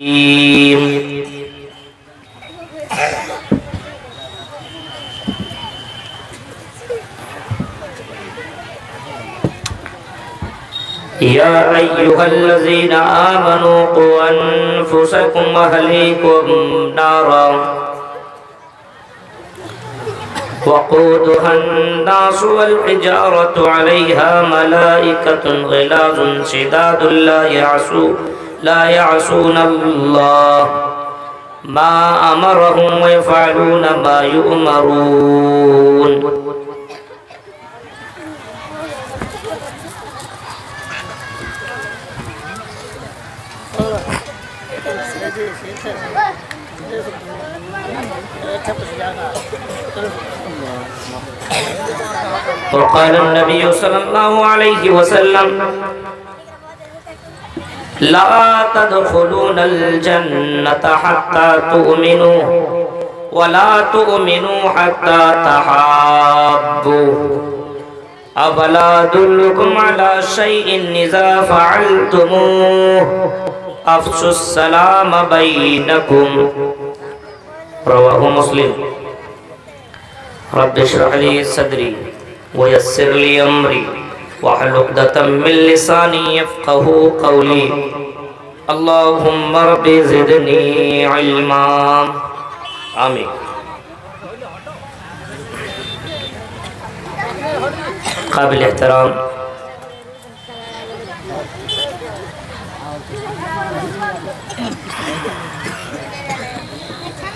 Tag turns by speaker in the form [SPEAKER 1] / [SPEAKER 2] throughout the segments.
[SPEAKER 1] يا أيها الذين آمنوا قوا أنفسكم وأهليكم نارا وقودها الناس والحجارة عليها ملائكة غلاظ شداد لا يعصون الله ما أمرهم ويفعلون ما يؤمرون. وقال النبي صلى الله عليه وسلم لا تدخلون الجنة حتى تؤمنوا ولا تؤمنوا حتى تحابوا أفلا أدلكم على شيء إذا فعلتموه أفشوا السلام بينكم. رواه مسلم. رب اشرح لي صدري ويسر لي أمري واحلل عقدة من لساني يفقهوا قولي. اللهم رب زدني علما. آمين. قابل احترام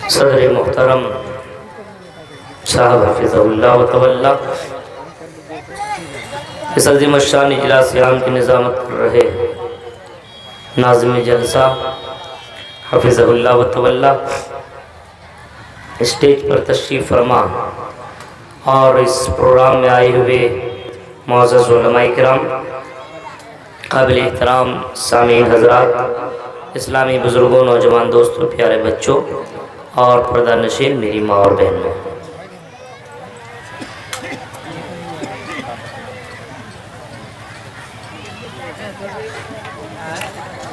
[SPEAKER 1] صدر محترم صاحب حفظہ اللہ و تولا، اس عظیم الشان اجلاس عام کی نظامت کر رہے ناظم جلسہ حفظہ اللہ و تولا، اسٹیج پر تشریف فرما اور اس پروگرام میں آئے ہوئے معزز علماء کرام، قابل احترام سامعین حضرات، اسلامی بزرگوں، نوجوان دوستوں، پیارے بچوں اور پردہ نشین میری ماں اور بہنوں،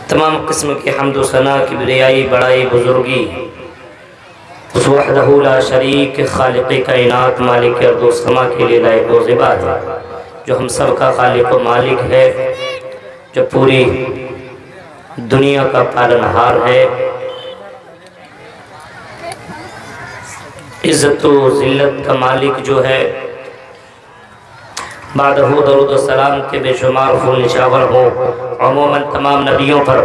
[SPEAKER 1] تمام قسم کی حمد و ثنا، کبریائی، بڑائی، بزرگی اس وحدہ لا شریک خالق کائنات مالک ارض و سما کے لیے لائق و زیبا ہے، جو ہم سب کا خالق و مالک ہے، جو پوری دنیا کا پالنہار ہے، عزت و ذلت کا مالک جو ہے، بعد درود و سلام کے بے شمار خون نشاور ہو عموماً تمام نبیوں پر،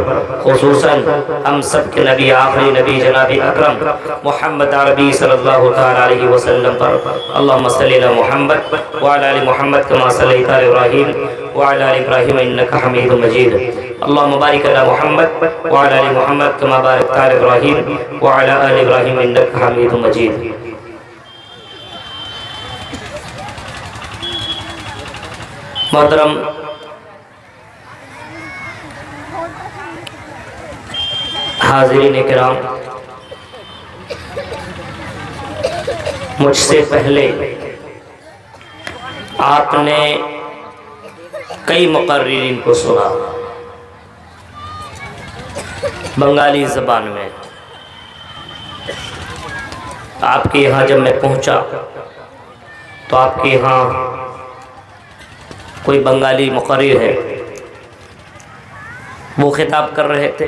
[SPEAKER 1] خصوصاً ہم سب کے نبی، آخری نبی جناب اکرم محمد عربی صلی اللہ علیہ وسلم پر، اللہم صلی علی محمد وعلی آل محمد کما صلیت علی ابراہیم وعلی آل ابراہیم انکا حمید مجید، اللہم بارک علی محمد وعلی آل محمد کما بارکت علی ابراہیم وعلی آل ابراہیم انکا حمید مجید۔ محترم حاضرین کرام، مجھ سے پہلے آپ نے کئی مقررین کو سنا بنگالی زبان میں۔ آپ کے یہاں جب میں پہنچا تو آپ کے یہاں کوئی بنگالی مقرر ہے، وہ خطاب کر رہے تھے،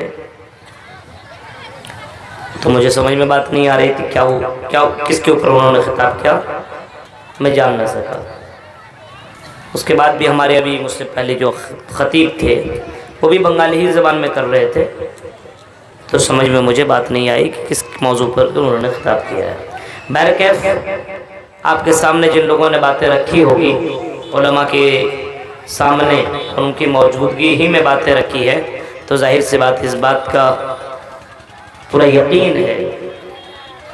[SPEAKER 1] تو مجھے سمجھ میں بات نہیں آ رہی تھی کیا کس کے اوپر انہوں نے خطاب کیا، میں جان نہ سکا۔ اس کے بعد بھی ہمارے ابھی مجھ سے پہلے جو خطیب تھے وہ بھی بنگالی ہی زبان میں کر رہے تھے، تو سمجھ میں مجھے بات نہیں آئی کہ کس موضوع پر انہوں نے خطاب کیا ہے۔ بہرکیف آپ کے سامنے جن لوگوں نے باتیں رکھی ہوگی، علماء کے سامنے ان کی موجودگی ہی میں باتیں رکھی ہے، تو ظاہر سی بات اس بات کا پورا یقین ہے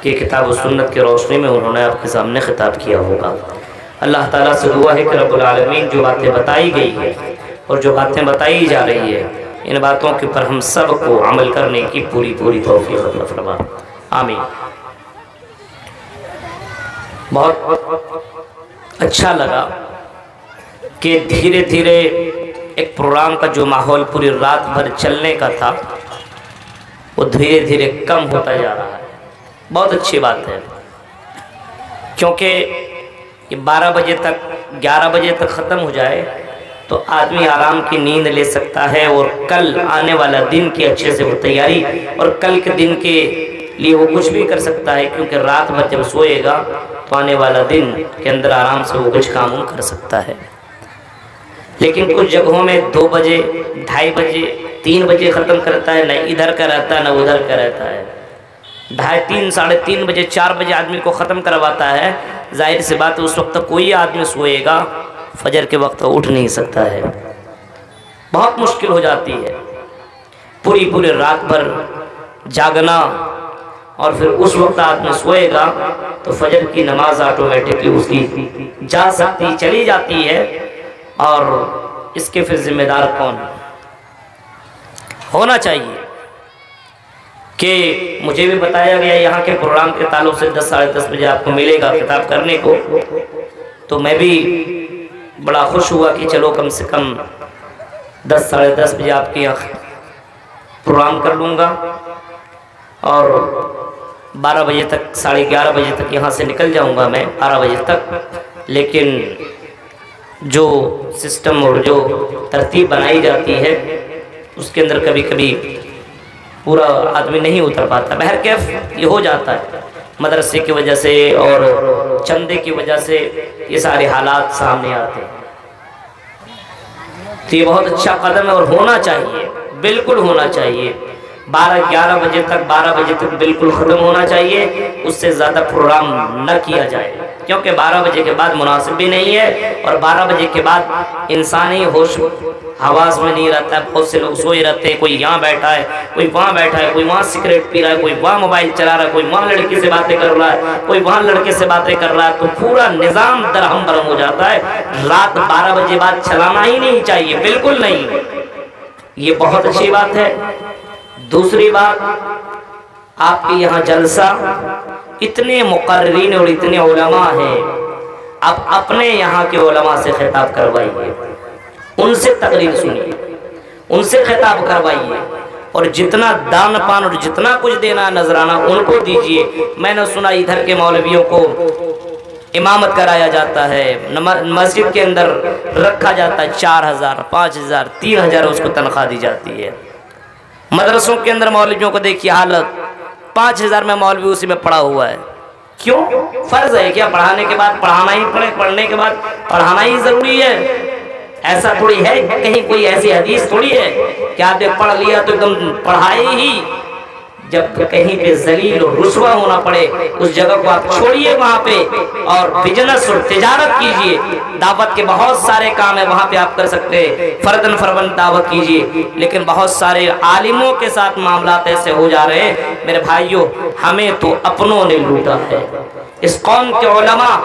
[SPEAKER 1] کہ کتاب و سنت کی روشنی میں انہوں نے آپ کے سامنے خطاب کیا ہوگا۔ اللہ تعالیٰ سے دعا ہے کہ رب العالمین جو باتیں بتائی گئی ہے اور جو باتیں بتائی جا رہی ہے، ان باتوں کے پر ہم سب کو عمل کرنے کی پوری توفیق عطا فرما، آمین۔ بہت اچھا لگا کہ دھیرے دھیرے ایک پروگرام کا جو ماحول پوری رات بھر چلنے کا تھا، وہ دھیرے دھیرے کم ہوتا جا رہا ہے۔ بہت اچھی بات ہے، کیونکہ یہ 12 بجے تک 11 بجے تک ختم ہو جائے تو آدمی آرام کی نیند لے سکتا ہے، اور کل آنے والا دن کی اچھے سے وہ تیاری، اور کل کے دن کے لیے وہ کچھ بھی کر سکتا ہے، کیونکہ رات بھر جب سوئے گا تو آنے والا دن کے اندر آرام سے وہ کچھ کام کر سکتا ہے۔ لیکن کچھ جگہوں میں 2 بجے 2:30 بجے 3 بجے ختم کرتا ہے، نہ ادھر کا رہتا ہے نہ ادھر کا رہتا ہے، 2:30 3 ساڑھے 3 بجے 4 بجے آدمی کو ختم کرواتا ہے۔ ظاہر سی بات ہے اس وقت تک کوئی آدمی سوئے گا فجر کے وقت اٹھ نہیں سکتا ہے، بہت مشکل ہو جاتی ہے، پوری رات بھر جاگنا، اور پھر اس وقت آدمی سوئے گا تو فجر کی نماز آٹومیٹکلی اس کی جا سکتی چلی جاتی ہے، اور اس کے پھر ذمہ دار کون ہونا چاہیے؟ کہ مجھے بھی بتایا گیا یہاں کے پروگرام کے تعلق سے 10 ساڑھے 10 بجے آپ کو ملے گا خطاب کرنے کو، تو میں بھی بڑا خوش ہوا کہ چلو کم سے کم 10 ساڑھے 10 بجے آپ کے یہاں پروگرام کر لوں گا، اور 12 بجے تک 11:30 بجے تک یہاں سے نکل جاؤں گا میں 12 بجے تک۔ لیکن جو سسٹم اور جو ترتیب بنائی جاتی ہے اس کے اندر کبھی کبھی پورا آدمی نہیں اتر پاتا، بہرکیف یہ ہو جاتا ہے، مدرسے کی وجہ سے اور چندے کی وجہ سے یہ سارے حالات سامنے آتے ہیں۔ تو یہ بہت اچھا قدم ہے، اور ہونا چاہیے، بالکل ہونا چاہیے، 12 بجے تک بالکل ختم ہونا چاہیے، اس سے زیادہ پروگرام نہ کیا جائے، کیونکہ 12 بجے کے بعد مناسب بھی نہیں ہے، اور 12 بجے کے بعد انسانی ہوش حواس میں نہیں رہتا ہے، بہت سے لوگ سوئے رہتے ہیں، کوئی یہاں بیٹھا ہے، کوئی وہاں بیٹھا ہے، کوئی وہاں سگریٹ پی رہا ہے، کوئی وہاں موبائل چلا رہا ہے، کوئی وہاں لڑکی سے باتیں کر رہا ہے، کوئی وہاں لڑکے سے باتیں کر رہا ہے، تو پورا نظام درہم برہم ہو جاتا ہے۔ رات 12 بجے بعد چلانا ہی نہیں چاہیے، بالکل نہیں، یہ بہت اچھی بات ہے۔ دوسری بات، آپ کے یہاں جلسہ اتنے مقررین اور اتنے علماء ہیں، آپ اپنے یہاں کے علماء سے خطاب کروائیے، ان سے تقریر سنیے، ان سے خطاب کروائیے، اور جتنا دان پان اور جتنا کچھ دینا نذرانہ ان کو دیجئے۔ میں نے سنا ادھر کے مولویوں کو امامت کرایا جاتا ہے، مسجد کے اندر رکھا جاتا ہے، 4000 5000 3000 اس کو تنخواہ دی جاتی ہے۔ مدرسوں کے اندر مولویوں کو دیکھیے حالت، 5000 میں مولوی اسی میں پڑا ہوا ہے۔ کیوں؟ فرض ہے کیا پڑھانے کے بعد پڑھانا ہی پڑے، پڑھنے کے بعد پڑھانا ہی ضروری ہے؟ ایسا تھوڑی ہے، کہیں کوئی ایسی حدیث تھوڑی ہے کہ آپ نے پڑھ لیا تو ایک دم پڑھائی ہی۔ جب کہیں پہ ذلیل اور رسوا ہونا پڑے اس جگہ کو آپ چھوڑیے، وہاں پہ اور بزنس اور تجارت کیجئے۔ دعوت کے بہت سارے کام ہیں وہاں پہ آپ کر سکتے ہیں، فردن فردن دعوت کیجئے، لیکن بہت سارے عالموں کے ساتھ معاملات ایسے ہو جا رہے ہیں۔ میرے بھائیوں، ہمیں تو اپنوں نے لوٹا ہے۔ اس قوم کے علماء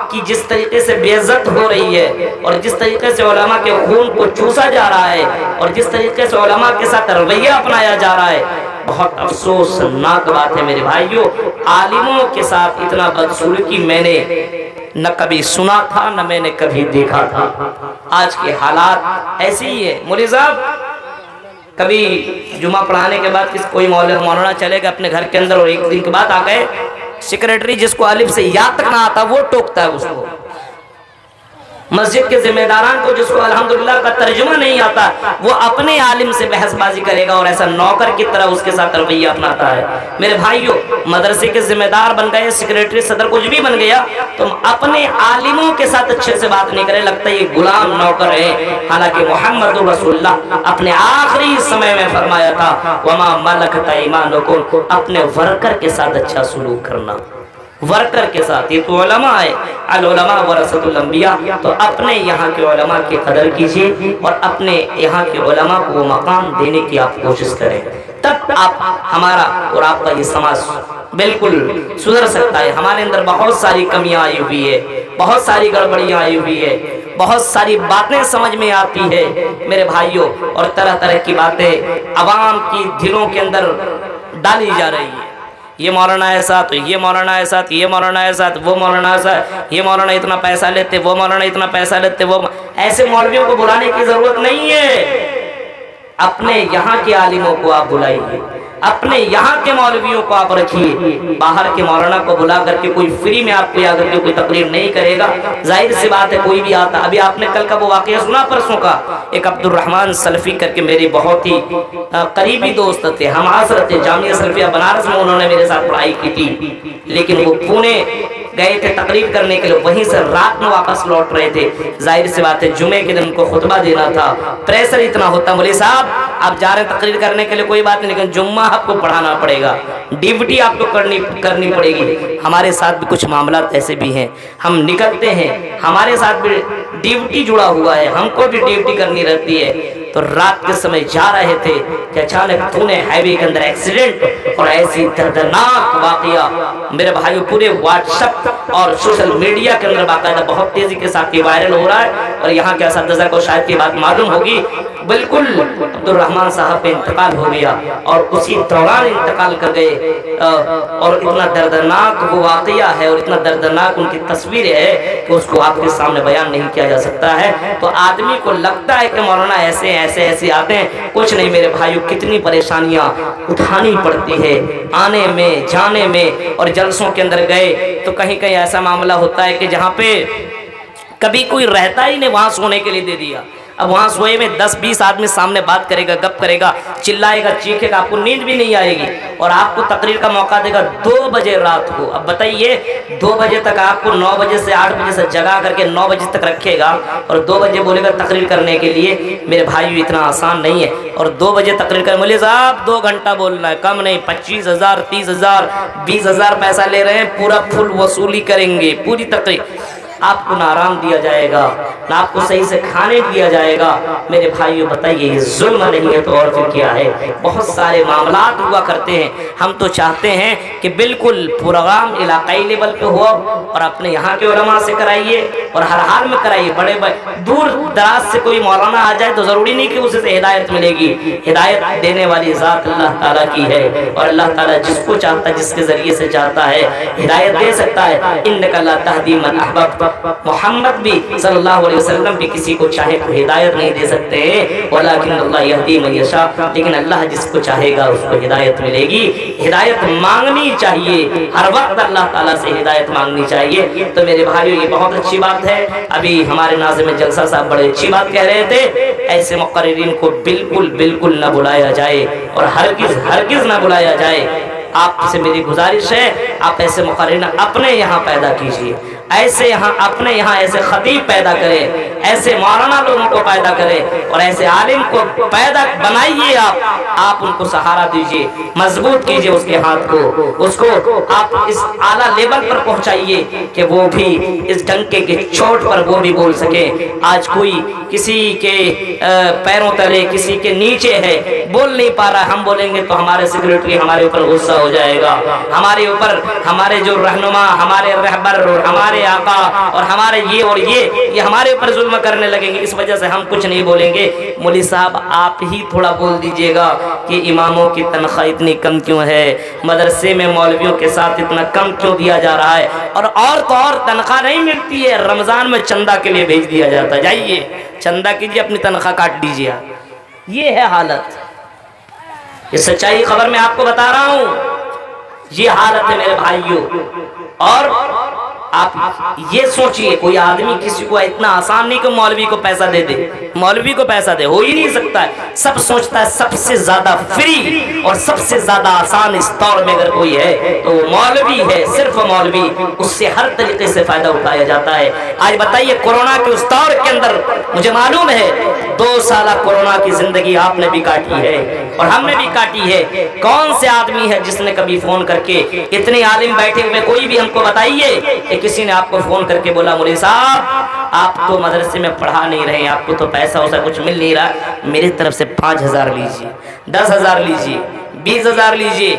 [SPEAKER 1] کی جس طریقے سے بے عزت ہو رہی ہے، اور جس طریقے سے علماء کے خون کو چوسا جا رہا ہے، اور جس طریقے سے علماء کے ساتھ رویہ اپنایا جا رہا ہے، بہت افسوسناک بات ہے میرے بھائیوں۔ عالموں کے ساتھ اتنا بدسلوکی میں نے نہ کبھی سنا تھا، نہ میں نے کبھی دیکھا تھا۔ آج کے حالات ایسے ہی ہے۔ مولوی صاحب کبھی جمعہ پڑھانے کے بعد کوئی مولانا چلے گا اپنے گھر کے اندر، اور ایک دن کے بعد آ گئے سیکریٹری جس کو الف سے یا تک نہ آتا وہ ٹوکتا ہے اس کو، مسجد کے ذمہ داران کو جس کو الحمدللہ کا ترجمہ نہیں آتا وہ اپنے عالم سے بحث بازی کرے گا، اور ایسا نوکر کی طرح اس کے ساتھ رویہ اپناتا ہے۔ میرے بھائیوں، مدرسے کے ذمہ دار بن گئے، سیکریٹری صدر کچھ بھی بن گیا، تم اپنے عالموں کے ساتھ اچھے سے بات نہیں کرے، لگتا ہے یہ غلام نوکر ہے۔ حالانکہ محمد رسول اللہ اپنے آخری سمے میں فرمایا تھا وما ملکت ایمانکم، اپنے ورکر کے ساتھ اچھا سلوک کرنا، ورکر کے ساتھ۔ یہ تو علماء ہے، العلماء ورثۃ الانبیاء، تو اپنے یہاں کے علماء کی قدر کیجیے، اور اپنے یہاں کے علماء کو وہ مقام دینے کی آپ کوشش کریں، تب آپ ہمارا اور آپ کا یہ سماج بالکل سدھر سکتا ہے۔ ہمارے اندر بہت ساری کمیاں آئی ہوئی ہے، بہت ساری گڑبڑیاں آئی ہوئی ہے، بہت ساری باتیں سمجھ میں آتی ہے میرے بھائیوں، اور طرح طرح کی باتیں عوام کی دلوں کے اندر ڈالی جا رہی ہے۔ یہ مولانا ایسا، تو یہ مولانا ایسا، تو یہ مولانا ایسا، تو وہ مولانا ایسا، یہ مولانا اتنا پیسہ لیتے، وہ مولانا اتنا پیسہ لیتے، وہ ایسے مولویوں کو بلانے کی ضرورت نہیں ہے۔ اپنے یہاں کے عالموں کو آپ بلائیے، اپنے یہاں کے مولویوں کو آپ رکھیے، باہر کے مولانا کو بلا کر کے کوئی فری میں آپ کو آ کر کے کوئی تقریر نہیں کرے گا۔ ظاہر سی بات ہے کوئی بھی آتا، ابھی آپ نے کل کا وہ واقعہ سنا پرسوں کا، ایک عبد الرحمن سلفی کر کے میرے بہت ہی قریبی دوست تھے، ہم عصر تھے، جامعہ سلفیہ بنارس میں انہوں نے میرے ساتھ پڑھائی کی تھی، لیکن وہ پونے گئے تھے تقریر کرنے کے لیے، وہیں سے رات میں واپس لوٹ رہے تھے۔ ظاہر سی بات ہے جمعے کے دن ان کو خطبہ دینا تھا، پریشر اتنا ہوتا، مولوی صاحب آپ جا رہے ہیں تقریر کرنے کے لیے کوئی بات نہیں، لیکن جمعہ آپ کو پڑھانا پڑے گا، ڈیوٹی آپ کو کرنی پڑے گی۔ ہمارے ساتھ بھی کچھ معاملات ایسے بھی ہیں، ہم نکلتے ہیں، ہمارے ساتھ بھی ڈیوٹی جڑا ہوا ہے، ہم کو بھی ڈیوٹی کرنی رہتی ہے۔ تو رات کے سمے جا رہے تھے کہ اچانک تو نے ہائی وے کے اندر ایکسیڈنٹ اور ایسی دردناک واقعہ، میرے بھائیو پورے واٹس ایپ اور سوشل میڈیا کے اندر باقاعدہ بہت تیزی کے ساتھ یہ وائرل ہو رہا ہے، اور یہاں کے اساتذہ کو شاید یہ بات معلوم ہوگی، بالکل عبد الرحمن صاحب پہ انتقال ہو گیا اور اسی دوران انتقال کر گئے، اور اتنا دردناک وہ واقعہ ہے اور اتنا دردناک ان کی تصویر ہے کہ اس کو آپ کے سامنے بیان نہیں کیا جا سکتا ہے۔ تو آدمی کو لگتا ہے کہ مولانا ایسے آتے ہیں، کچھ نہیں میرے بھائیو، کتنی پریشانیاں اٹھانی پڑتی ہے آنے میں جانے میں، اور جلسوں کے اندر گئے تو کہیں کہیں ایسا معاملہ ہوتا ہے کہ جہاں پہ کبھی کوئی رہتا ہی نہیں، وہاں سونے کے لیے دے دیا۔ اب وہاں سوئے میں 10-20 آدمی سامنے بات کرے گا، گپ کرے گا، چلائے گا، چیخے گا، آپ کو نیند بھی نہیں آئے گی، اور آپ کو تقریر کا موقع دے گا 2 بجے رات کو۔ اب بتائیے 2 بجے تک آپ کو 9 بجے سے 8 بجے سے جگا کر کے 9 بجے تک رکھے گا، اور 2 بجے بولے گا تقریر کرنے کے لیے، میرے بھائیو اتنا آسان نہیں ہے۔ اور 2 بجے تقریر کرنے مولوی صاحب 2 گھنٹہ بولنا ہے، کم نہیں، 25,000 30,000 20,000 پیسہ لے رہے ہیں، پورا فل وصولی کریں گے پوری تقریر۔ آپ کو نہ آرام دیا جائے گا، نہ آپ کو صحیح سے کھانے دیا جائے گا۔ میرے بھائیو بتائیے یہ ظلم نہیں ہے تو اور پھر کیا ہے؟ بہت سارے معاملات ہوا کرتے ہیں، ہم تو چاہتے ہیں کہ بالکل پروگرام علاقائی لیول پہ ہو، اور اپنے یہاں کے علماء سے کرائیے، اور ہر حال میں کرائیے۔ بڑے دور دراز سے کوئی مولانا آ جائے تو ضروری نہیں کہ اسے سے ہدایت ملے گی، ہدایت دینے والی ذات اللہ تعالیٰ کی ہے، اور اللہ تعالیٰ جس کو چاہتا ہے، جس کے ذریعے سے چاہتا ہے ہدایت دے سکتا ہے۔ انک لا تہدی من احببت، محمد بھی صلی اللہ علیہ وسلم بھی کسی کو چاہے کو ہدایت نہیں دے سکتے، ولیکن اللہ یہدی من یشاء، لیکن اللہ جس کو چاہے گا اس کو ہدایت ملے گی۔ ہدایت مانگنی چاہیے، ہر وقت اللہ تعالیٰ سے ہدایت مانگنی چاہیے۔ تو میرے بھائیو یہ بہت اچھی بات ہے، ابھی ہمارے ناظم جلسہ صاحب بڑے اچھی بات کہہ رہے تھے، ایسے مقررین کو بالکل نہ بلایا جائے، اور ہرگز نہ بلایا جائے۔ آپ سے میری گزارش ہے، آپ ایسے مقررین اپنے یہاں پیدا کیجئے، ایسے اپنے یہاں ایسے خطیب پیدا کریں، ایسے مولانا لوگوں کو پیدا کریں، اور ایسے عالم کو پیدا بنائیے، آپ ان کو سہارا دیجئے، مضبوط کیجئے اس کے ہاتھ کو، اس کو آپ اس اعلیٰ لیول پر پہنچائیے کہ وہ بھی اس ڈنکے کے چوٹ پر وہ بھی بول سکے۔ آج کوئی کسی کے پیروں تلے، کسی کے نیچے ہے، بول نہیں پا رہا، ہم بولیں گے تو ہمارے سیکریٹری ہمارے اوپر غصہ ہو جائے گا، ہمارے اوپر ہمارے جو رہنما، ہمارے رہبر، ہمارے آقا اور ہمارے یہ ہمارے اوپر ظلم کرنے لگیں گے، اس وجہ سے ہم کچھ نہیں بولیں گے۔ مولوی صاحب آپ ہی تھوڑا بول دیجئے گا کہ اماموں کی تنخواہ اتنی کم کیوں ہے، مدرسے میں مولویوں کے ساتھ اتنا کم کیوں دیا جا رہا ہے، اور تو اور تنخواہ نہیں ملتی ہے، رمضان میں چندہ کے لیے بھیج دیا جاتا ہے، جائیے چندہ کیجئے، اپنی تنخواہ کاٹ دیجئے۔ یہ ہے حالت، یہ سچائی خبر میں آپ کو بتا رہا ہوں، یہ حالت ہے میرے بھائیوں۔ اور آپ یہ سوچئے کوئی آدمی کسی کو اتنا آسان نہیں کہ مولوی کو پیسہ دے دے، مولوی کو پیسہ دے، ہو ہی نہیں سکتا ہے۔ سب سوچتا ہے سب سے زیادہ فری اور سب سے زیادہ آسان اس دور میں اگر کوئی ہے تو وہ مولوی ہے، صرف مولوی، اس سے ہر طریقے سے فائدہ اٹھایا جاتا ہے۔ آج بتائیے کورونا کے اس دور کے اندر مجھے معلوم ہے 2 سالہ کورونا کی زندگی آپ نے بھی کاٹی ہے اور ہم نے بھی کاٹی ہے۔ کون سے آدمی ہے جس نے کبھی فون کر کے، اتنے عالم بیٹھے ہوئے، کوئی بھی ہم کو بتائیے کہ کسی نے آپ کو فون کر کے بولا مولوی صاحب آپ تو مدرسے میں پڑھا نہیں رہے، آپ کو تو پیسہ ویسا کچھ مل نہیں رہا، میری طرف سے 5,000 لیجئے، 10,000 لیجئے، 20,000 لیجئے؟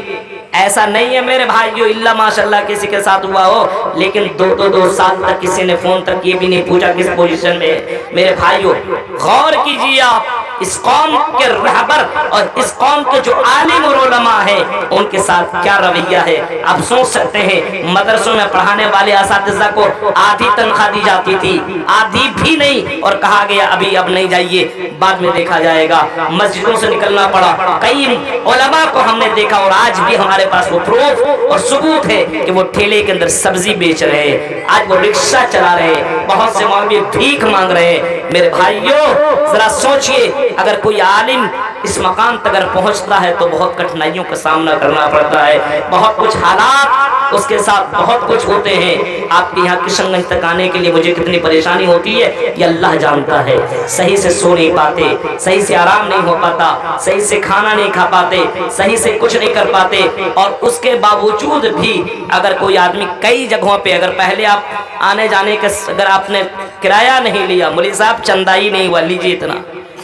[SPEAKER 1] ایسا نہیں ہے میرے بھائیو، اللہ ماشاءاللہ کسی کے ساتھ ہوا ہو، لیکن 2 سال تک کسی نے فون تک یہ بھی نہیں پوچھا کس پوزیشن میں۔ میرے بھائیو غور کیجئے، آپ اس قوم کے رہبر اور اس قوم کے جو عالم اور علماء ہیں ان کے ساتھ کیا رویہ ہے آپ سوچ سکتے ہیں۔ مدرسوں میں پڑھانے والے اساتذہ کو آدھی تنخواہ دی جاتی تھی، آدھی بھی نہیں، اور کہا گیا ابھی اب نہیں جائیے، بعد میں دیکھا جائے گا۔ مسجدوں سے نکلنا پڑا، کئی علماء کو ہم نے دیکھا اور آج بھی ہمارے پاس وہ پروف اور ثبوت ہے کہ وہ ٹھیلے کے اندر سبزی بیچ رہے ہیں، آج وہ رکشہ چلا رہے ہیں، بہت سے مولوی بھیک مانگ رہے ہیں۔ میرے بھائیوں ذرا سوچئے، اگر کوئی عالم اس مقام تک اگر پہنچتا ہے تو بہت کٹھنائیوں کا سامنا کرنا پڑتا ہے، بہت کچھ حالات اس کے ساتھ بہت کچھ ہوتے ہیں۔ آپ کے یہاں کشن گنج تک آنے کے لیے مجھے کتنی پریشانی ہوتی ہے یہ اللہ جانتا ہے، صحیح سے سو نہیں پاتے، صحیح سے آرام نہیں ہو پاتا، صحیح سے کھانا نہیں کھا پاتے، صحیح سے کچھ نہیں کر پاتے، اور اس کے باوجود بھی اگر کوئی آدمی کئی جگہوں پہ اگر پہلے آپ آنے جانے کے اگر آپ نے کرایہ نہیں لیا، مولوی صاحب چندہ ہی نہیں ہوا لیجیے اتنا،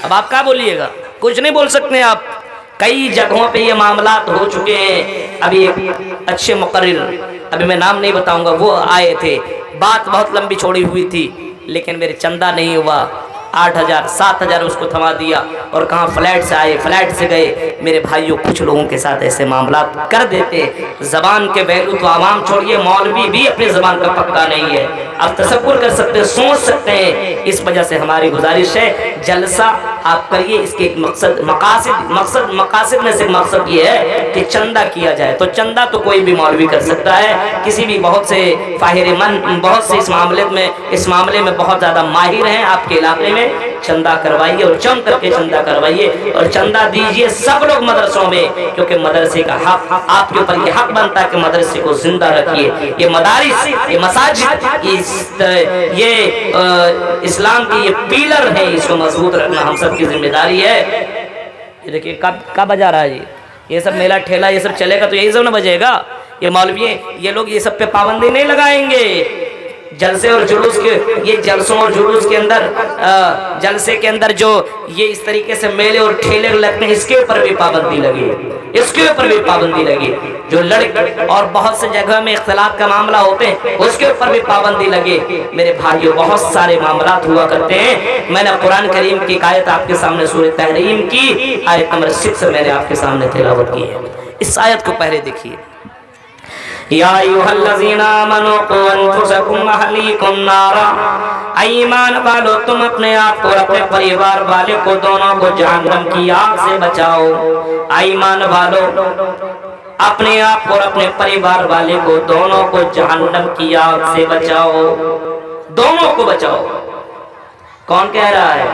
[SPEAKER 1] اب آپ کیا بولیے گا؟ کچھ نہیں بول سکتے آپ۔ کئی جگہوں پہ یہ معاملات ہو چکے ہیں۔ ابھی ایک اچھے مقرر، ابھی میں نام نہیں بتاؤں گا، وہ آئے تھے، بات بہت لمبی چھوڑی ہوئی تھی، لیکن میرے چندہ نہیں ہوا، 8,000 7,000 اس کو تھما دیا، اور کہاں فلیٹ سے آئے، فلیٹ سے گئے۔ میرے بھائیوں کچھ لوگوں کے ساتھ ایسے معاملات کر دیتے۔ زبان کے ویلو تو عوام چھوڑیے، مولوی بھی اپنی زبان کا پکا نہیں ہے۔ آپ تصور کر سکتے ہیں، سوچ سکتے ہیں۔ اس وجہ سے ہماری گزارش ہے جلسہ آپ کریے، اس کے مقاصد میں سے مقصد یہ ہے کہ چندہ کیا جائے، تو چندہ تو کوئی بھی مولوی کر سکتا ہے، کسی بھی بہت سے فاہر من بہت سے اس معاملے میں بہت زیادہ ماہر ہیں آپ کے علاقے میں، چندہ کروائیے اور جم کر کے چندہ کروائیے اور چندہ دیجئے سب لوگ مدرسوں میں، کیونکہ مدرسے کا حق آپ کے اوپر یہ حق بنتا ہے کہ مدرسے کو زندہ رکھیے۔ یہ مدارس، یہ مساجد، یہ اسلام کی یہ پیلر ہے، اس کو مضبوط رکھنا ہم سب کی ذمہ داری ہے۔ یہ دیکھیے کب بجا رہا ہے جی، یہ سب میلہ ٹھیلا یہ سب چلے گا تو یہی سب نہ بجے گا۔ یہ مولوی یہ لوگ یہ سب پہ پابندی نہیں لگائیں گے۔ جلسے اور جلوس کے، یہ جلسوں اور جلوس کے اندر جلسے کے اندر جو یہ اس طریقے سے میلے اور ٹھیلے لگتے ہیں، اس کے اوپر بھی پابندی لگی، اس کے اوپر بھی پابندی لگی۔ جو لڑکے اور بہت سے جگہ میں اختلاط کا معاملہ ہوتے ہیں اس کے اوپر بھی پابندی لگے۔ میرے بھائیوں بہت سارے معاملات ہوا کرتے ہیں۔ میں نے قرآن کریم کی آیت آپ کے سامنے سورہ تحریم کی آیت نمبر 6 میں نے آپ کے سامنے تلاوت کی ہے۔ اس آیت کو پہلے دیکھیے۔ یا ایھا الذین آمنوا قوا انفسکم واہلیکم نارا، ایمان والو تم اپنے آپ کو اور اپنے پریوار والے کو دونوں کو جہنم کی آگ سے بچاؤ۔ ایمان والو اپنے آپ کو اور اپنے پریوار والے کو دونوں کو جہنم کی آگ سے بچاؤ، دونوں کو بچاؤ۔ کون کہہ رہا ہے؟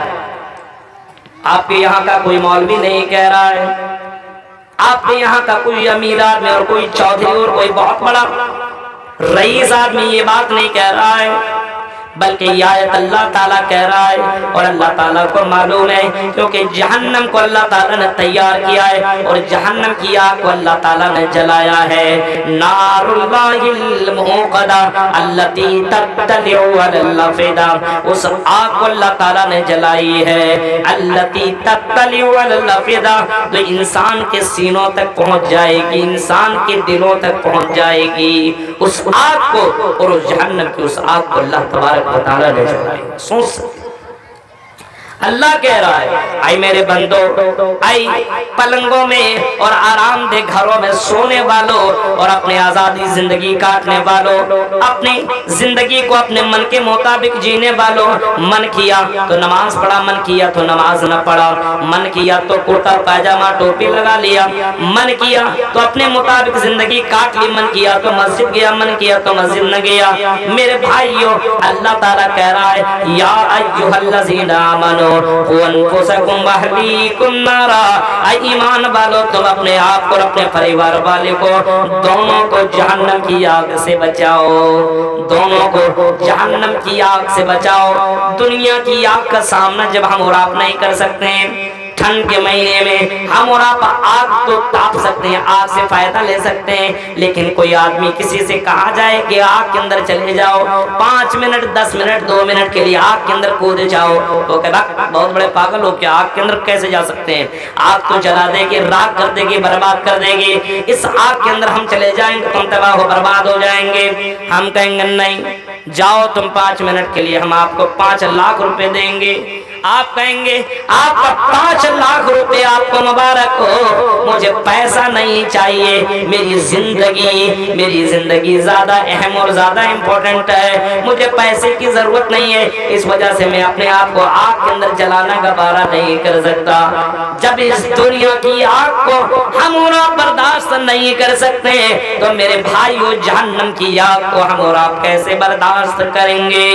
[SPEAKER 1] آپ کے یہاں کا کوئی مولوی نہیں کہہ رہا ہے، آپ کے یہاں کا کوئی امیر آدمی اور کوئی چودھری اور کوئی بہت بڑا رئیس آدمی یہ بات نہیں کہہ رہا ہے، بلکہ یہ آیت اللہ تعالیٰ کہہ رہا ہے، اور اللہ تعالیٰ کو معلوم ہے کیونکہ جہنم کو اللہ تعالیٰ نے تیار کیا ہے اور جہنم کی آگ کو اللہ تعالیٰ نے جلایا ہے۔ نار اللہ الموقدہ التی تطلع علی الافئدہ، اس آگ کو اللہ تعالیٰ نے جلائی ہے، التی تطلع علی الافئدہ، تو انسان کے سینوں تک پہنچ جائے گی، انسان کے دلوں تک پہنچ جائے گی اس آگ کو، اور اس جہنم کی اس آگ کو اللہ تبارک و تعالیٰ نے جلائی۔ سوچ سکتے اللہ کہہ رہا ہے، اے میرے بندو، اے پلنگوں میں اور آرام دہ گھروں میں سونے والوں اور اپنے آزادی زندگی کاٹنے والوں، اپنی زندگی کو اپنے من کے مطابق جینے والوں، من کیا تو نماز پڑھا، من کیا تو نماز نہ پڑھا، من کیا تو کرتا پاجامہ ٹوپی لگا لیا، من کیا تو اپنے مطابق زندگی کاٹ لی، من کیا تو مسجد گیا، من کیا تو مسجد نہ گیا۔ میرے بھائیوں اللہ تعالیٰ کہہ رہا ہے، یا ایھا الذین آمنوا قوا انفسکم واہلیکم نارا، اے ایمان والو تم اپنے آپ کو اور اپنے پریوار والے کو دونوں کو جہنم کی آگ سے بچاؤ، دونوں کو جہنم کی آگ سے بچاؤ۔ دنیا کی آگ کا سامنا جب ہم اور آپ نہیں کر سکتے ہیں، ٹھنڈ کے مہینے میں ہم اور آپ آگ تو تاپ سکتے ہیں، آگ سے فائدہ لے سکتے ہیں، لیکن کوئی آدمی کسی سے کہا جائے کہ آگ کے اندر چلے جاؤ، 5 منٹ 10 منٹ 2 منٹ کے لیے آگ کے اندر کود جاؤ، تو کہتا بہت بڑے پاگل ہو کہ آگ کے اندر کیسے جا سکتے ہیں، آگ تو جلا دے گی، راکھ کر دے گی، برباد کر دے گی، اس آگ کے اندر ہم چلے جائیں گے تم تباہ و برباد ہو جائیں گے۔ ہم کہیں گے نہیں جاؤ تم 5 منٹ کے لیے، ہم آپ کو 5 لاکھ روپے دیں گے، آپ کہیں گے آپ کا 5 لاکھ روپے آپ کو مبارک ہو، مجھے پیسہ نہیں چاہیے، میری زندگی زیادہ اہم اور زیادہ امپورٹنٹ ہے، مجھے پیسے کی ضرورت نہیں ہے، اس وجہ سے میں اپنے آپ کو آگ کے اندر جلانا گوارا نہیں کر سکتا۔ جب اس دنیا کی آگ کو ہم اور آپ برداشت نہیں کر سکتے تو میرے بھائیو جہنم کی آگ کو ہم اور آپ کیسے برداشت کریں گے؟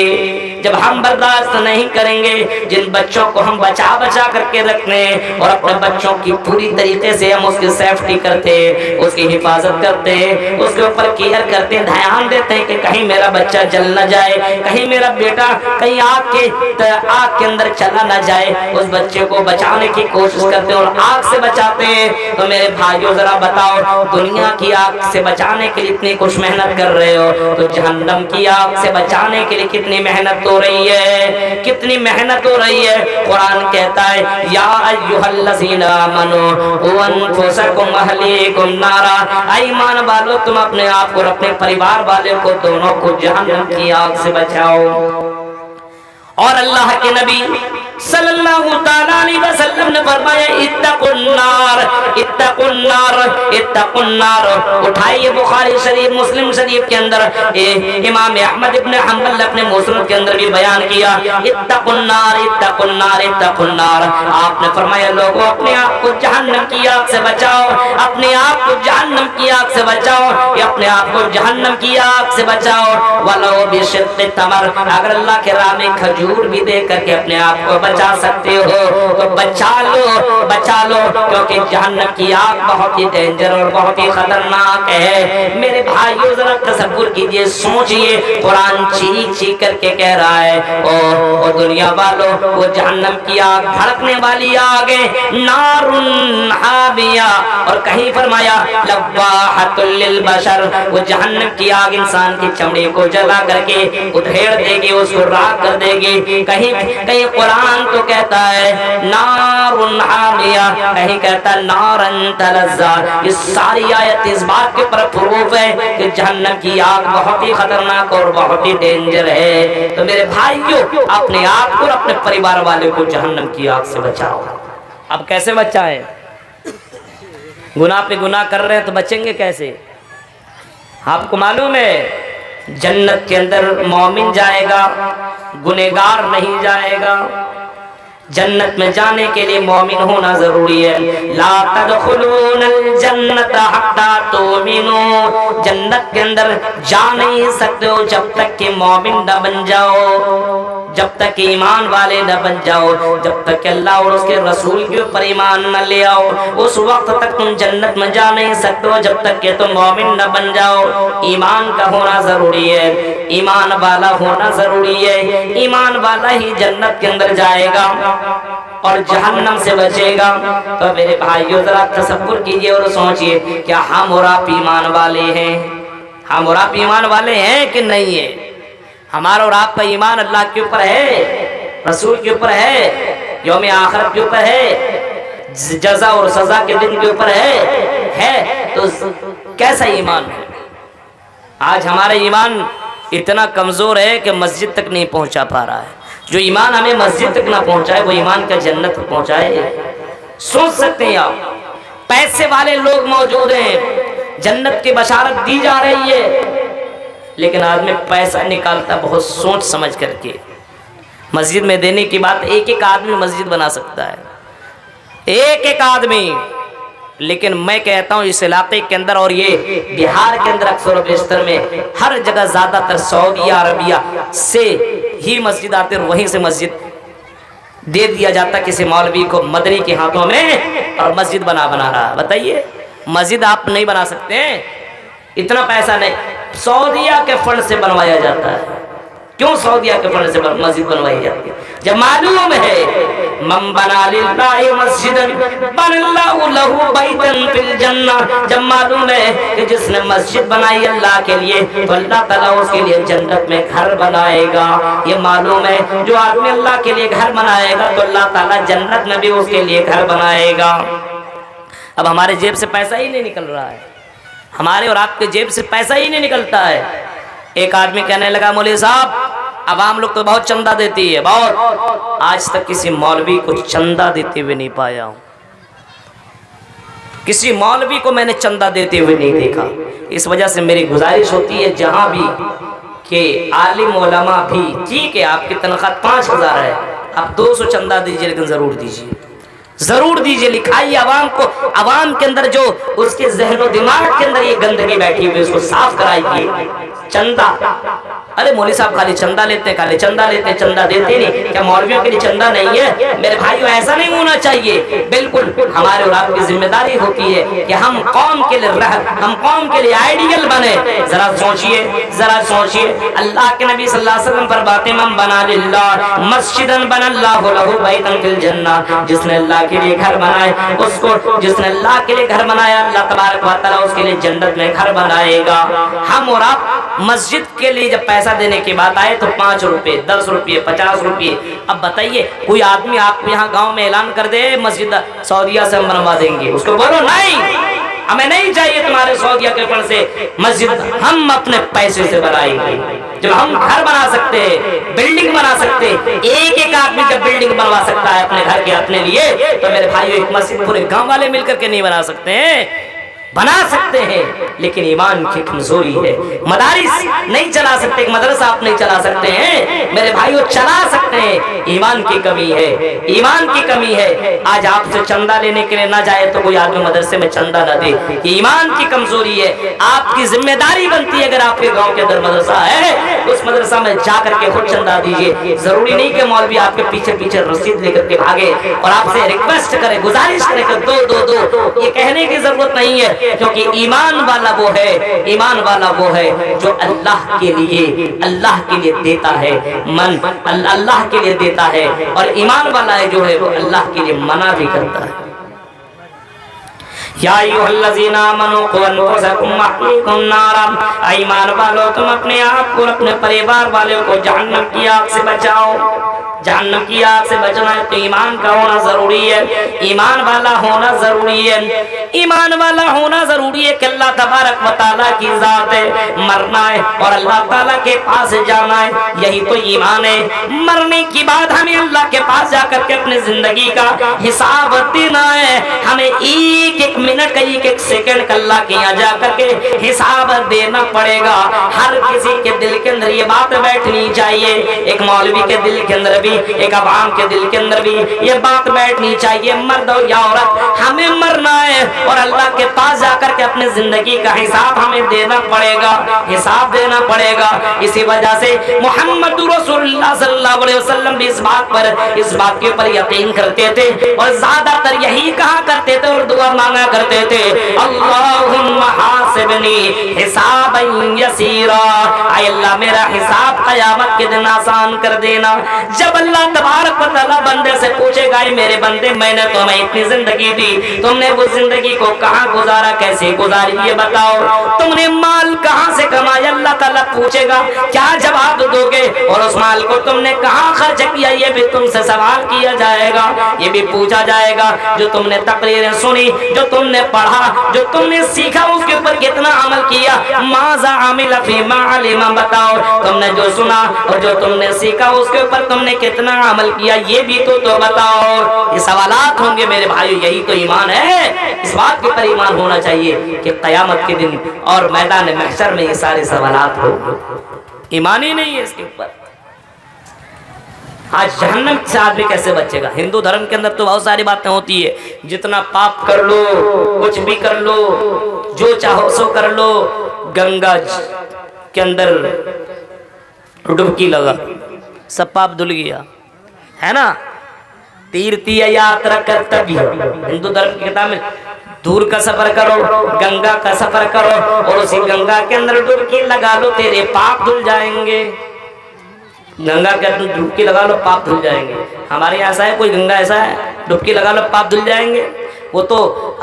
[SPEAKER 1] جب ہم برداشت نہیں کریں گے، جن بچوں کو ہم بچا کر کے رکھتے ہیں اور اپنے بچوں کی پوری طریقے سے ہم اس کی سیفٹی کرتے ہیں، اس کی حفاظت کرتے ہیں، اس کے اوپر کیئر کرتے ہیں، دھیان دیتے ہیں کہ کہیں میرا بچہ جل نہ جائے، کہیں میرا بیٹا کہیں آگ کے اندر چلا نہ جائے، اس بچے کو بچانے کی کوشش کرتے ہیں اور آگ سے بچاتے ہیں۔ تو میرے بھائیو ذرا بتاؤ، دنیا کی آگ سے بچانے کے لیے اتنی کچھ محنت کر رہے ہو تو جہنم کی آگ سے بچانے کے لیے کتنی محنت ہو رہی ہے، کتنی محنت ہو رہی ہے۔ قرآن کہتا ہے یا ایھا الذین آمنوا قوا انفسکم واہلیکم نارا، ایمان والو تم اپنے آپ کو اور اپنے پریوار والے کو دونوں کو جہنم کی آگ سے بچاؤ۔ اور اللہ کے نبی صلی اللہ تعالیٰ علیہ وسلم نے فرمایا اتقوا النار اتقوا النار اتقوا النار۔ اٹھائیے بخاری شریف مسلم شریف کے اندر امام احمد ابن حنبل اپنے مسند کے اندر بھی بیان کیا اتقوا النار اتقوا النار اتقوا النار۔ آپ نے فرمایا لوگوں اپنے آپ کو جہنم کی آگ سے بچاؤ، اپنے آپ کو جہنم کی آگ سے بچاؤ، یا اپنے آپ کو جہنم کی آگ سے بچاؤ ولو بشق تمر، اگر اللہ کے راہ میں کھجور بھی دے کر کے اپنے آپ کو بچا سکتے ہو تو بچا لو، کیونکہ جہنم کی آگ بہت ہی ڈینجر اور بہت ہی خطرناک ہے۔ میرے بھائیو ذرا تصور کیجئے، سوچئے، قرآن چیخ کر کے کہہ رہا ہے او دنیا والو، وہ جہنم کی آگ بھڑکنے والی آگ ہے، نار حامیہ، اور کہیں فرمایا لواحۃ للبشر، وہ جہنم کی آگ انسان کی چمڑی کو جلا کر کے ادھیڑ دے گی، اس کو راکھ کر دے گی۔ کہیں قرآن تو کہتا ہے نار حامیہ، کہیں کہتا ہے نارن تلظا۔ یہ ساری آیت اس بات کے پر پروف ہے کہ جہنم کی آگ بہت ہی خطرناک اور بہت ہی ڈینجر ہے۔ تو میرے بھائیو اپنے آپ کو اور اپنے پریوار والے کو جہنم کی آگ سے بچاؤ۔ اب کیسے بچائیں؟ گناہ پہ گناہ کر رہے ہیں تو بچیں گے کیسے؟ آپ کو معلوم ہے جنت کے اندر مومن جائے گا، گنہگار نہیں جائے گا۔ جنت میں جانے کے لیے مومن ہونا ضروری ہے۔ لا تدخلون الجنت حتی تؤمنوا، جنت کے اندر جا نہیں سکتے ہو جب تک کہ مومن نہ بن جاؤ، جب تک کہ ایمان والے نہ بن جاؤ، جب تک کہ اللہ اور اس کے رسول کے اوپر ایمان نہ لے آؤ، اس وقت تک تم جنت میں جا نہیں سکتے ہو جب تک کہ تم مومن نہ بن جاؤ۔ ایمان کا ہونا ضروری ہے، ایمان والا ہونا ضروری ہے، ایمان والا ہی جنت کے اندر جائے گا اور جہنم سے بچے گا۔ تو میرے بھائیو ذرا تصور کیجئے اور سوچئے، کیا ہم اور آپ ایمان والے ہیں؟ ہم اور آپ ایمان والے ہیں کہ نہیں ہے؟ ہمارا اور آپ کا ایمان اللہ کے اوپر ہے، رسول کے اوپر ہے، یوم آخرت کے اوپر ہے، جزا اور سزا کے دن کے اوپر ہے، تو کیسا ایمان ہے؟ آج ہمارا ایمان اتنا کمزور ہے کہ مسجد تک نہیں پہنچا پا رہا ہے۔ جو ایمان ہمیں مسجد تک نہ پہنچائے وہ ایمان کا جنت تک پہنچائے؟ سوچ سکتے ہیں آپ، پیسے والے لوگ موجود ہیں، جنت کی بشارت دی جا رہی ہے، لیکن آدمی پیسہ نکالتا بہت سوچ سمجھ کر کے۔ مسجد میں دینے کی بات، ایک آدمی مسجد بنا سکتا ہے، ایک آدمی، لیکن میں کہتا ہوں اس علاقے کے اندر اور یہ بہار کے اندر اکثر و بیشتر میں ہر جگہ زیادہ تر سعودی عربیہ سے ہی مسجد آتے اور وہیں سے مسجد دے دیا جاتا کسی مولوی کو مدنی کے ہاتھوں میں، اور مسجد بنا رہا۔ بتائیے مسجد آپ نہیں بنا سکتے ہیں، اتنا پیسہ نہیں، سعودیہ کے فنڈ سے بنوایا جاتا ہے۔ کیوں سعودیہ کے فنڈ سے مسجد بنوائی جاتی ہے؟ جب معلوم ہے من بنا للہ مسجدا بنى اللہ لہ بیتا فی الجنہ، جب معلوم ہے کہ جس نے مسجد بنائی اللہ کے لیے تو اللہ تعالیٰ اس کے لیے جنت میں گھر بنائے گا۔ یہ معلوم ہے جو آدمی اللہ کے لیے گھر بنائے گا تو اللہ تعالیٰ جنت میں بھی اس کے لیے گھر بنائے گا۔ اب ہمارے جیب سے پیسہ ہی نہیں نکل رہا ہے، ہمارے اور آپ کے جیب سے پیسہ ہی نہیں نکلتا ہے۔ ایک آدمی کہنے لگا مولوی صاحب عوام لوگ تو بہت چندہ دیتی ہے، بہت، آج تک کسی مولوی کو چندہ دیتے ہوئے نہیں پایا ہوں، کسی مولوی کو میں نے چندہ دیتے ہوئے نہیں دیکھا۔ اس وجہ سے میری گزارش ہوتی ہے جہاں بھی کہ عالم علماء بھی، ٹھیک ہے آپ کی تنخواہ 5000 ہے، آپ 200 چندہ دیجئے، لیکن ضرور دیجئے، ضرور دیجئے، لکھائیے عوام کو، عوام کے اندر جو اس کے ذہن و دماغ کے اندر یہ گندگی بیٹھی ہوئی اس کو صاف کرائیے۔ چندہ، ارے مولوی صاحب خالی چندہ لیتے ہیں، خالی چندہ لیتے ہیں، چندہ دیتے نہیں، کیا مولویوں کے لیے چندہ نہیں ہے؟ میرے بھائیو ایسا نہیں ہونا چاہیے، بالکل ہمارے اور آپ کی ذمہ داری ہوتی ہے کہ ہم قوم کے لیے ہم قوم کے لیے آئیڈیل بنے۔ ذرا سوچئے، ذرا سوچئے، اللہ کے نبی صلی اللہ علیہ وسلم فرماتے ہیں من بنا للہ مسجدا بنى اللہ لہ بیتا فی الجنہ، جس نے اللہ کے لیے گھر بنائے، اس کو جس نے اللہ کے لیے گھر بنایا، اللہ تبارک و تعالیٰ اس کے لیے جنت میں گھر بنائے گا۔ ہم اور آپ مسجد کے لیے جب پیسہ دینے کی بات آئے تو 5 روپے، 10 روپے، 50 روپے، اب بتائیے کوئی آدمی آپ کو یہاں گاؤں میں اعلان کر دے مسجد سعودیہ سے ہم بنوا دیں گے، اس کو بولو نہیں، ہمیں نہیں چاہیے تمہارے سعودیہ کے فنڈ سے مسجد، ہم اپنے پیسے سے بنائیں گے۔ جب ہم گھر بنا سکتے ہیں، بلڈنگ بنا سکتے ہیں، ایک ایک آدمی جب بلڈنگ بنوا سکتا ہے اپنے گھر کے اپنے لیے، تو میرے بھائیو ایک مسجد پورے گاؤں والے مل کر کے نہیں بنا سکتے ہیں؟ بنا سکتے ہیں، لیکن ایمان کی کمزوری ہے۔ مدارس نہیں چلا سکتے، ایک مدرسہ آپ نہیں چلا سکتے ہیں میرے بھائیو، چلا سکتے ہیں، ایمان کی کمی ہے، ایمان کی کمی ہے۔ آج آپ سے چندہ لینے کے لیے نہ جائے تو کوئی آدمی مدرسے میں چندہ نہ دے، یہ ایمان کی کمزوری ہے۔ آپ کی ذمہ داری بنتی ہے اگر آپ کے گاؤں کے اندر مدرسہ ہے، اس مدرسہ میں جا کر کے خود چندہ دیجیے۔ ضروری نہیں کہ مولوی آپ کے پیچھے پیچھے رسید لے کر کے بھاگے اور آپ سے ریکویسٹ کرے، گزارش کرے کہ دو دو دو، یہ کہنے کی ضرورت نہیں ہے، کیونکہ ایمان والا وہ ہے، ایمان والا وہ ہے جو اللہ کے لیے دیتا ہے، من اللہ کے لیے دیتا ہے، اور ایمان والا ہے جو ہے وہ اللہ کے لیے منع بھی کرتا ہے۔ یا ایھا الذین آمنوا قوا انفسکم واہلیکم نارا، ایمان والو تم اپنے آپ کو اپنے پریوار والوں کو جہنم کی آگ سے بچاؤ۔ جہنم کی آگ سے بچنا ہے تو ایمان کا ہونا ضروری ہے، ایمان والا ہونا ضروری ہے، ایمان والا ہونا ضروری ہے کہ اللہ تبارک و تعالیٰ کی ذات ہے، مرنا ہے اور اللہ تعالیٰ کے پاس جانا ہے، یہی تو ایمان ہے۔ مرنے کی بعد ہمیں اللہ کے پاس جا کر کے اپنی زندگی کا حساب دینا ہے، ہمیں ایک ایک منٹ کا، ایک ایک سیکنڈ کا اللہ کے یہاں جا کر کے حساب دینا پڑے گا۔ ہر کسی کے دل کے اندر یہ بات بیٹھنی چاہیے، ایک مولوی کے دل کے اندر بھی، ایک عوام کے دل کے اندر بھی یہ بات بیٹھنی چاہیے، مرد ہو یا عورت، ہمیں مرنا ہے اور اللہ کے پاس جا کر کے اپنے زندگی کا حساب ہمیں دینا پڑے گا، حساب دینا پڑے گا۔ اسی وجہ سے محمد رسول اللہ صلی اللہ علیہ وسلم بھی اس بات کے اوپر یقین کرتے تھے اور زیادہ تر یہی کہا کرتے تھے اور دعا مانگا کرتے تھے، اللہم حاسبنی حسابا یسیرا، اے اللہ میرا حساب قیامت کے دن آسان کر دینا۔ جب اللہ تبارک و تعالیٰ بندے سے پوچھے گا میرے بندے میں نے تمہیں اتنی زندگی دی، تم نے وہ زندگی کو کہاں گزارا، کیسے گزاری یہ بتاؤ، تم نے مال کہاں سے کمایا، اللہ تعالیٰ پوچھے گا کیا جواب دو گے، اور اس مال کو تم نے کہاں خرچ کیا یہ بھی تم سے سوال کیا جائے گا، یہ بھی پوچھا جائے گا۔ جو تم نے تقریریں سنی، جو تم نے پڑھا، جو تم نے سیکھا، اس کے اوپر کتنا عمل کیا، ماذا عمل فیما علم، بتاؤ تم نے جو سنا اور جو تم نے سیکھا اس کے اوپر تم نے کتنا عمل کیا، یہ بھی تو بتاؤ۔ یہ سوالات ہوں گے میرے بھائیو، یہی تو ایمان ہے۔ اس بات کے پر ایمان ہونا چاہیے کہ قیامت کے دن اور میدان محشر میں یہ سارے سوالات ہوں، ایمان ہی نہیں ہے اس کے اوپر۔ آج جہنم سے آدمی کیسے بچے گا؟ ہندو دھرم کے اندر تو بہت ساری باتیں ہوتی ہے، جتنا پاپ کر لو، کچھ بھی کر لو، جو چاہو سو کر لو، گنگا کے اندر ڈبکی لگا سب پاپ دھل گیا، ہے نا؟ تیرتی یاترا کرتویہ، ہندو دھرم کی کتاب میں دور کا سفر کرو، گنگا کا سفر کرو اور اسی گنگا کے اندر ڈبکی لگا لو، تیرے پاپ دھل جائیں گے۔ گنگا کے اندر ڈبکی لگا لو، پاپ دھل جائیں گے۔ ہمارے یہاں ایسا ہے، کوئی گنگا ایسا ہے ڈبکی لگا لو پاپ دھل جائیں گے؟ وہ تو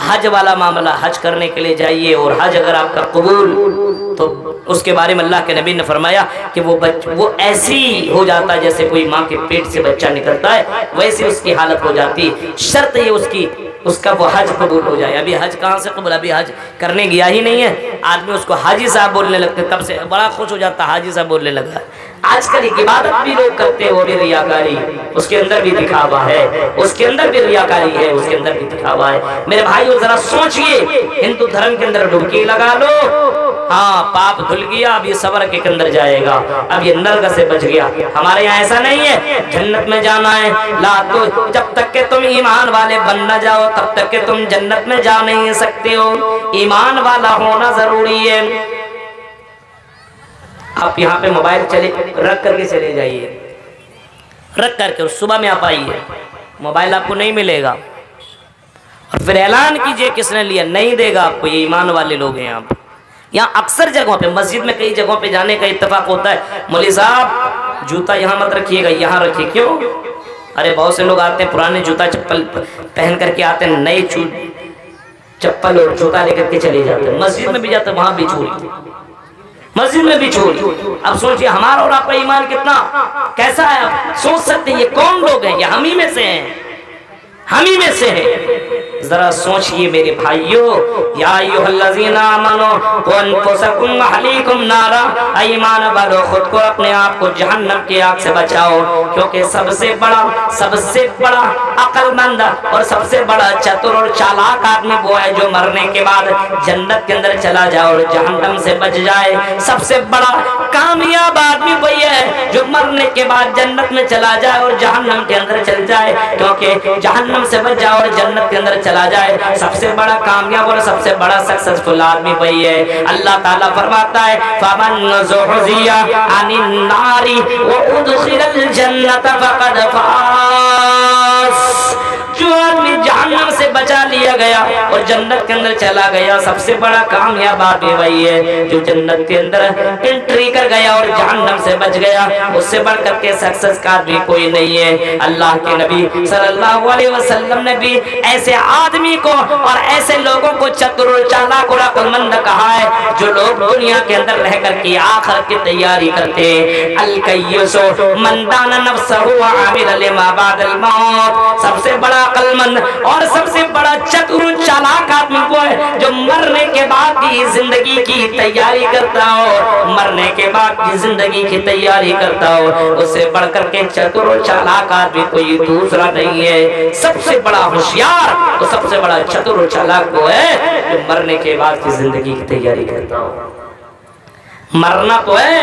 [SPEAKER 1] حج والا معاملہ، حج کرنے کے لیے جائیے اور حج اگر آپ کا قبول تو اس کے بارے میں اللہ کے نبی نے فرمایا کہ وہ ایسی ہو جاتا ہے جیسے کوئی ماں کے پیٹ سے بچہ نکلتا ہے، ویسے اس کی حالت ہو جاتی ہے۔ شرط یہ اس کا وہ حج قبول ہو جائے۔ ابھی حج کہاں سے قبول، ابھی حج کرنے گیا ہی نہیں ہے، آدمی اس کو حاجی صاحب بولنے لگتے، تب سے بڑا خوش ہو جاتا حاجی صاحب بولنے لگا۔ آج کل ایک عبادت بھی لوگ کرتے ہیں، وہ بھی ریاکاری، اس کے اندر بھی دکھاوا ہے، اس کے اندر بھی ریاکاری ہے، اس کے اندر بھی دکھاوا ہے۔ میرے بھائیو ذرا سوچئے، ہندو دھرم کے اندر ڈبکی لگا لو، ہاں پاپ دھل گیا، اب یہ صبر کے اندر جائے گا، اب یہ نرک سے بچ گیا۔ ہمارے یہاں ایسا نہیں ہے، جنت میں جانا ہے، لا تو جب تک کہ تم ایمان والے بن نہ جاؤ تب تک کہ تم جنت میں جا نہیں سکتے ہو، ایمان والا ہونا ضروری ہے۔ آپ یہاں پہ موبائل چلے رکھ کر کے چلے جائیے، رکھ کر کے صبح میں آپ آئیے، موبائل آپ کو نہیں ملے گا، اور پھر اعلان کیجئے کس نے لیا، نہیں دے گا آپ کو، یہ ایمان والے لوگ ہیں۔ آپ یہاں اکثر جگہوں پہ، مسجد میں کئی جگہوں پہ جانے کا اتفاق ہوتا ہے، مولوی صاحب جوتا یہاں مت رکھیے گا، یہاں رکھیے، کیوں؟ ارے بہت سے لوگ آتے ہیں پرانے جوتا چپل پہن کر کے آتے ہیں، نئے چپل اور جوتا لے کر کے چلے جاتے ہیں، مسجد میں بھی جاتے ہیں، وہاں بھی چوری، مسجد میں بھی چوری۔ اب سوچئے ہمارا اور آپ کا ایمان کتنا کیسا ہے، آپ سوچ سکتے ہیں یہ کون لوگ ہیں، یہ ہم ہی میں سے ہیں، ہم ہی میں سے ہیں۔ ذرا سوچئے میرے بھائیو، یا ایھا الذین آمنوا قوا انفسکم واہلیکم نارا، ایمان والو خود کو اپنے آپ کو جہنم کی آگ سے بچاؤ، کیونکہ سب سے بڑا عقل مند اور سب سے بڑا چتر اور چالاک آدمی وہ ہے جو مرنے کے بعد جنت کے اندر چلا جائے اور جہنم سے بچ جائے۔ سب سے بڑا کامیاب آدمی وہی ہے جو مرنے کے بعد جنت میں چلا جائے اور جہنم کے اندر چل جائے، کیونکہ جہنم سے بچ جائے اور جنت کے اندر چلا جائے۔ سب سے بڑا کامیاب اور سب سے بڑا سکسسفل آدمی وہی ہے۔ اللہ تعالیٰ فرماتا ہے فَمَنْ زُحْزِحَ عَنِ النَّارِ وَأُدْخِلَ الْجَنَّةَ فَقَدْ فَازَ، جو آدمی جہنم سے بچا لیا گیا اور جنت کے اندر چلا گیا، سب سے بڑا کامیاب آدمی وہی ہے جو جنت کے اندر انٹری کر گیا اور جہنم سے بچ گیا۔ اس سے بڑھ کر کے سکسس کا آدمی کوئی نہیں ہے۔ اللہ کے نبی صلی اللہ علیہ وسلم نے بھی ایسے آدمی کو اور ایسے لوگوں کو چتر و چالاک اور عقل مند کہا ہے جو لوگ دنیا کے اندر رہ کر کے آخرت کی تیاری کرتے ہیں۔ الکیس من دان نفسہ وعمل لما بعد الموت، سب سے بڑا عقل مند اور سب سے بڑا چتر و چالاک آدمی وہ ہے جو مرنے کے بعد بھی زندگی کی تیاری کرتا ہو، مرنے کے بعد بھی زندگی کی تیاری کرتا ہو۔ اس سے بڑھ کر کے چتر و چالاک آدمی کوئی دوسرا نہیں ہے۔ سب سے بڑا ہوشیار اور سب سے بڑا چتر و چالاک وہ ہے جو مرنے کے بعد کی زندگی کی تیاری کرتا ہو۔ مرنا تو ہے،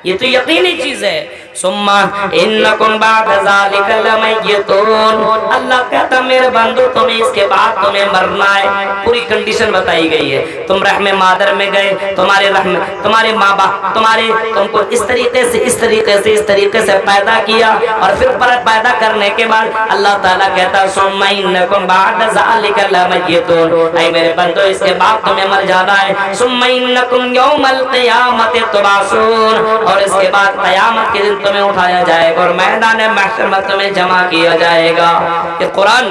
[SPEAKER 1] یہ تو یقینی چیز ہے۔ ثم انکم بعد ذلک لمیتون، اللہ کہتا میرے بندو تمہیں اس کے بعد تمہیں مرنا ہے۔ پوری کنڈیشن بتائی گئی ہے، تم رحم مادر میں گئے، تمہارے ماں باپ تم کو اس طریقے سے پیدا کیا، اور پھر پیدا کرنے کے بعد اللہ تعالیٰ کہتا ثم انکم بعد ذلک لمیتون، اے میرے بندو اس کے بعد تمہیں مر جانا ہے۔ ثم انکم یوم القیامت تبعثون، اور اس کے بعد قیامت کے دن تمہیں اٹھایا جائے گا اور میدان محشر میں تمہیں جمع کیا جائے گا۔ یہ قرآن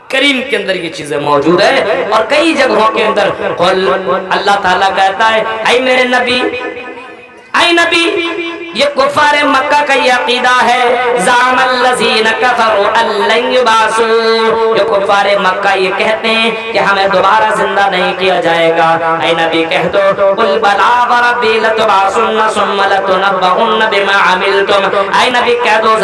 [SPEAKER 1] کریم کے اندر یہ چیزیں موجود ہے، اور کئی جگہوں کے اندر اللہ تعالیٰ کہتا ہے اے میرے نبی، اے نبی، یہ کفار مکہ کا یہ عقیدہ ہے، زعم الذین کفروا ان لن یبعثوا، یہ کفار مکہ یہ کہتے ہیں کہ ہمیں دوبارہ زندہ نہیں کیا جائے گا۔ اے نبی کہہ دو قل بلی وربی لتبعثن ثم لتنبؤن بما عملتم، اے نبی کہہ دو